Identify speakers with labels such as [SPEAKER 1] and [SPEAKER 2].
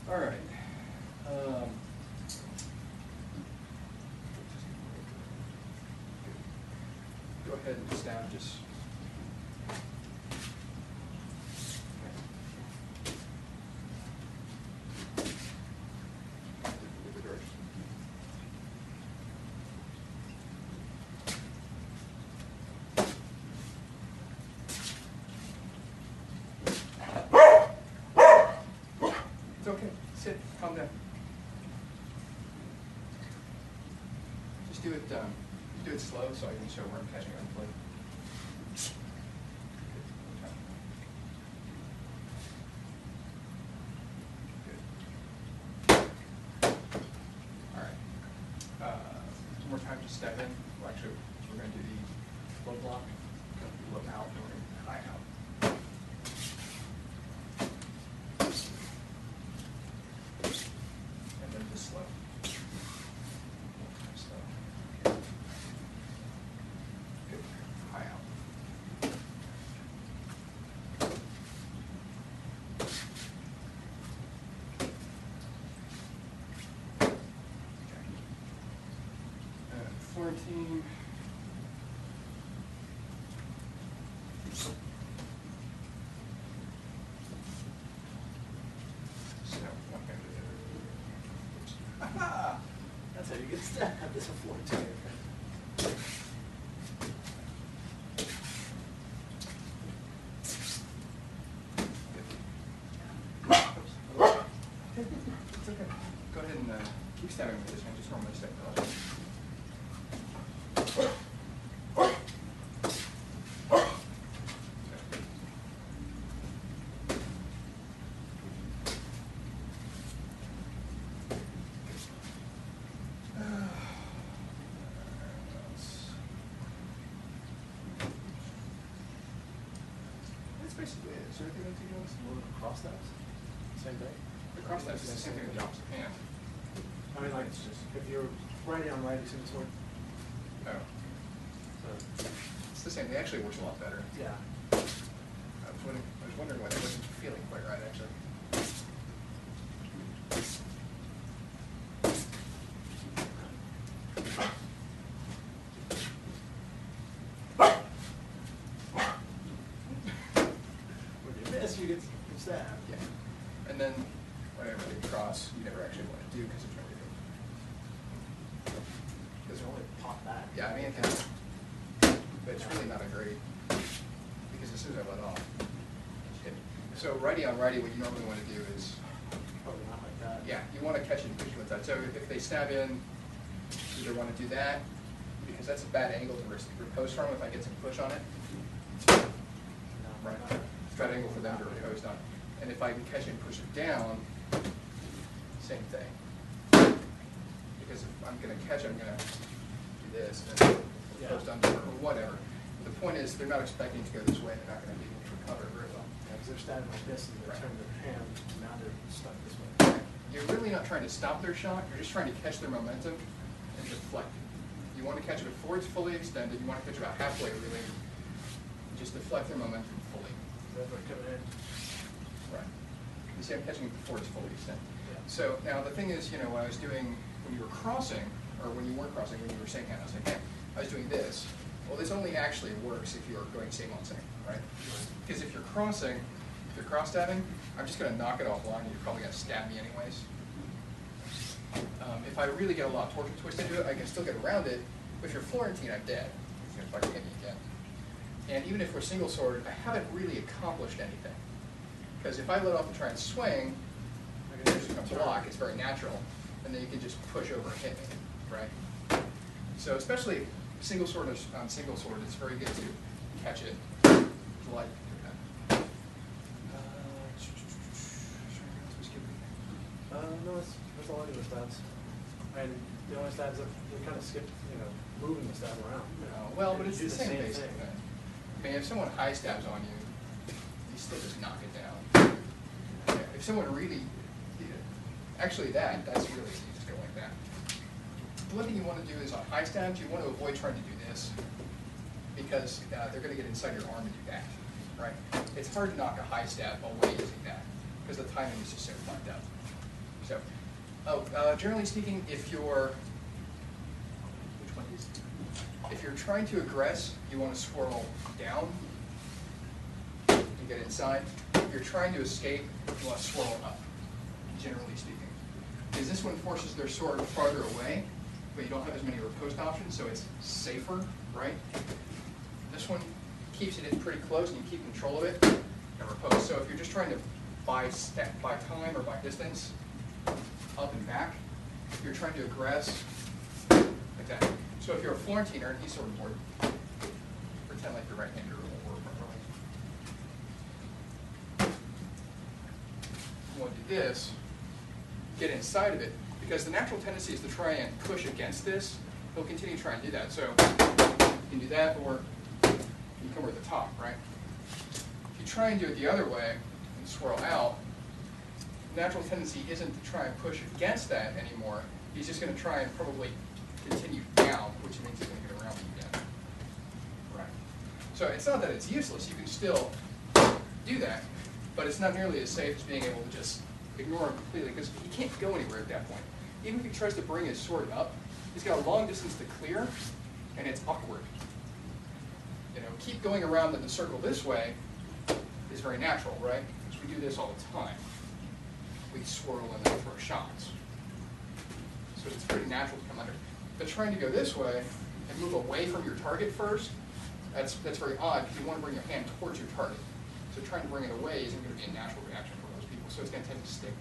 [SPEAKER 1] All right. Go ahead and stab just. It's okay. Sit. Calm down. Just do it slow so I can show where I'm catching on plate. Good. All right. One more time, just step in. Well, actually, we're going to do the low block, low out, and we're going to high out. And then just slow. Slow. Good. High out. Okay. Florentine.
[SPEAKER 2] That's how you get stabbed as a Florentine.
[SPEAKER 1] It's okay. Go ahead and keep stabbing with this one. Just normally step the other. That's basically it. Is there anything else you notice?
[SPEAKER 2] Cross stabs? Same thing?
[SPEAKER 1] The cross steps is the same thing with the opposite hand.
[SPEAKER 2] I mean, like,
[SPEAKER 1] It's just,
[SPEAKER 2] if you're righty on righty, single sword.
[SPEAKER 1] oh,
[SPEAKER 2] So,
[SPEAKER 1] it's the same. It actually works a lot better.
[SPEAKER 2] yeah.
[SPEAKER 1] I was wondering why that wasn't feeling quite right, actually.
[SPEAKER 2] When you miss, you get stabbed.
[SPEAKER 1] Yeah. And then whatever they cross, you never actually want to do because it's really good.
[SPEAKER 2] Because only pop back.
[SPEAKER 1] Yeah, I mean, it can, but it's really not a great, because as soon as I let off, it's hit me. So righty on righty, what you normally want to do is,
[SPEAKER 2] Probably not like that.
[SPEAKER 1] yeah, you want to catch it and push it with that. So if they stab in, you either want to do that, because that's a bad angle to riposte from if I get some push on it.
[SPEAKER 2] No,
[SPEAKER 1] Right.
[SPEAKER 2] not-
[SPEAKER 1] It's a bad angle for them to riposte on. And if I can catch it and push it down, same thing. Because if I'm going to catch it, I'm going to do this and then riposte under or whatever. The point is, they're not expecting to go this way. They're not going to be able to recover very well.
[SPEAKER 2] Yeah, because they're stabbing like this and they
[SPEAKER 1] Right.
[SPEAKER 2] turn their hand, now they're stuck this way.
[SPEAKER 1] You're really not trying to stop their shot. You're just trying to catch their momentum and deflect it. You want to catch it before it's fully extended. You want to catch it about halfway, really. Just deflect their momentum fully.
[SPEAKER 2] That's like coming in.
[SPEAKER 1] Right. You see, I'm catching it before it's fully extended.
[SPEAKER 2] Yeah.
[SPEAKER 1] So now the thing is, when I was doing, when you were crossing, or when you weren't crossing, when you were same hand, I was like, hey, I was doing this. Well, this only actually works if you're going same on same, right? Because if you're crossing, if you're cross stabbing, I'm just going to knock it offline, and you're probably going to stab me anyways. If I really get a lot of torque and twist into it, I can still get around it. But if you're Florentine, I'm dead. You're going to fucking hit me again. And even if we're single sword, I haven't really accomplished anything. Because if I let off and try and swing, I can just block. It's very natural. And then you can just push over and hit me, right? So especially single sword on single sword, it's very good to catch it like that.
[SPEAKER 2] No, that's all I do with stabs. And the only stabs that we kind of skip, moving the stab around.
[SPEAKER 1] Well, but it's
[SPEAKER 2] Do
[SPEAKER 1] the same basic thing. I mean, if someone high stabs on you, you still just knock it down. Yeah, if someone really, actually that's really easy, just go like that. The one thing you want to do is on high stabs, you want to avoid trying to do this because they're going to get inside your arm and do that, right? It's hard to knock a high stab away using that because the timing is just so fucked up. So, generally speaking, if you're, which one is it? If you're trying to aggress, you want to swirl down and get inside. If you're trying to escape, you want to swirl up, generally speaking. Because this one forces their sword farther away, but you don't have as many riposte options, so it's safer, right? This one keeps it in pretty close, and you keep control of it and riposte. So if you're just trying to buy time or buy distance, up and back, if you're trying to aggress, like that. So if you're a Florentiner, and he's sort of more, pretend like you're right-hander or right. You want to do this, get inside of it, because the natural tendency is to try and push against this. He'll continue to try and do that. So you can do that, or you come over the top, right? If you try and do it the other way and swirl out, the natural tendency isn't to try and push against that anymore. He's just going to try and probably continue down, which means he's going to get around you again. Right. So it's not that it's useless. You can still do that, but it's not nearly as safe as being able to just ignore him completely, because he can't go anywhere at that point. Even if he tries to bring his sword up, he's got a long distance to clear, and it's awkward. You know, keep going around in the circle this way is very natural, right? Because we do this all the time. We swirl and then throw shots. So it's pretty natural to come under. But trying to go this way and move away from your target first, that's very odd, because you want to bring your hand towards your target. So trying to bring it away isn't going to be a natural reaction for most people, so it's going to tend to stick.